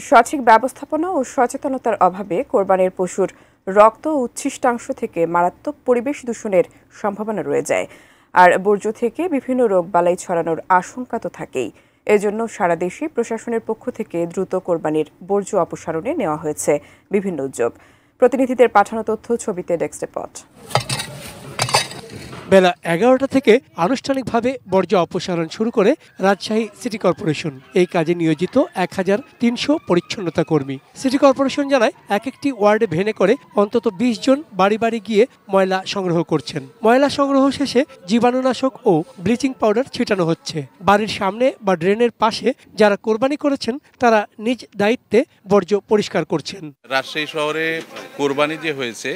সঠিক ব্যবস্থাপনা ও সচেতনতার অভাবে কোরবানির পশুর রক্ত ও উচ্ছিষ্টাংশ থেকে মারাত্মক পরিবেশ দূষণের সম্ভাবনা রয়ে যায়। আর বর্জ্য থেকে বিভিন্ন রোগবালাই ছড়ানোর আশঙ্কা তো থাকেই। এজন্য সারা দেশে প্রশাসনের পক্ষ থেকে দ্রুত কোরবানির বর্জ্য অপসারণে নেওয়া হয়েছে বিভিন্ন উদ্যোগ। প্রতিনিধিদের পাঠানো তথ্য ছবিতে ডেস্ক রিপোর্ট। বেলা 11টা থেকে আনুষ্ঠানিকভাবে বর্জ্য অপসারণ শুরু করে রাজশাহী সিটি কর্পোরেশন। এই কাজে নিয়োজিত 1300 পরিচ্ছন্নতা কর্মী। সিটি কর্পোরেশন জানায়, এক একটি ওয়ার্ডে ভেনে করে অন্তত 20 জন বাড়ি বাড়ি গিয়ে ময়লা সংগ্রহ করছেন। ময়লা সংগ্রহ শেষে জীবাণুনাশক ও ব্লিচিং পাউডার ছিটানো হচ্ছে। বাড়ির সামনে বা ড্রেনের পাশে যারা কোরবানি করেছেন তারা নিজ দায়িত্বে বর্জ্য পরিষ্কার করছেন। রাজশাহী শহরে কোরবানি যে হয়েছে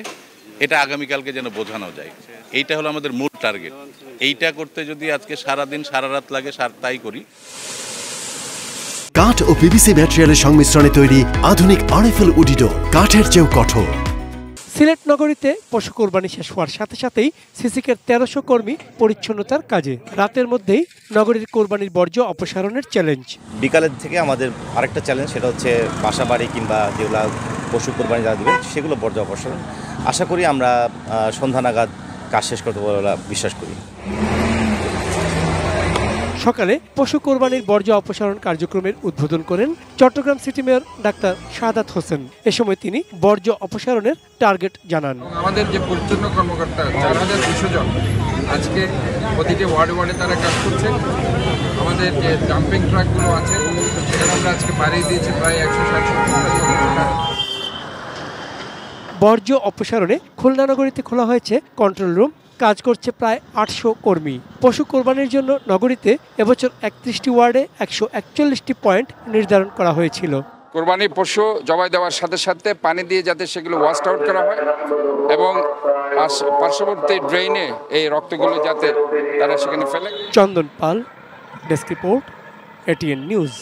এটা আগামীকালকে যেন বোঝানো যায়, এইটা হলো আমাদের মূল টার্গেট। এইটা করতে যদি আজকে সারাদিন সারা রাত লাগে তাই করি। কাঠ ও পিভিসি ম্যাটেরিয়ালের সংমিশ্রণে তৈরি আধুনিক আরএফএল উডিডোর, কাঠের চেয়েও কঠোর। সিলেট নগরীতে পশু কোরবানি শেষ হওয়ার সাথে সাথেই সিসিকের 1300 কর্মী পরিচ্ছন্নতার কাজে। রাতের মধ্যেই নগরীর কোরবানির বর্জ্য অপসারণের চ্যালেঞ্জ। বিকালের থেকে আমাদের আরেকটা চ্যালেঞ্জ, সেটা হচ্ছে বাসা বাড়ি কিংবা যেগুলো পশু কোরবানি যারা দেবেন সেগুলো বর্জ্য অপসারণ। আশা করি আমরা সন্ধ্যা নাগাদ কাজ শেষ করতে পারবো বলে বিশ্বাস করি। সকালে পশু কোরবানির বর্জ্য অপসারণ কার্যক্রমের উদ্বোধন করেন Chittagong city mayor doctor Shahadat Hossain. এ সময় তিনি বর্জ্য অপসারণের টার্গেট জানান। আমাদের যে পরিচ্ছন্ন কর্মকর্তা 4200 জন আজকে প্রতিটি ওয়ার্ডে তারা কাজ করছেন। আমাদের যে ডাম্পিং ট্রাকগুলো আছে সেটা আমরা আজকে বাড়িয়ে দিয়েছি প্রায় 160। বর্জ্য অপসারণে খুলনা নগরীতে খোলা হয়েছে কন্ট্রোল রুম। কাজ করছে প্রায় 800 কর্মী। পশু কোরবানির জন্য নগরীতে এবছর 31টি ওয়ার্ডে 141টি পয়েন্ট নির্ধারণ করা হয়েছিল। কোরবানি পশু জবাই দেওয়ার সাথে সাথে পানি দিয়ে যাতে সেগুলো ওয়াশ আউট করা হয় এবং পার্শ্ববর্তী ড্রেইনে এই রক্তগুলো যাতে তারা সেখানে ফেলে। চন্দন পাল, ডেস্ক রিপোর্ট, এটিএন নিউজ।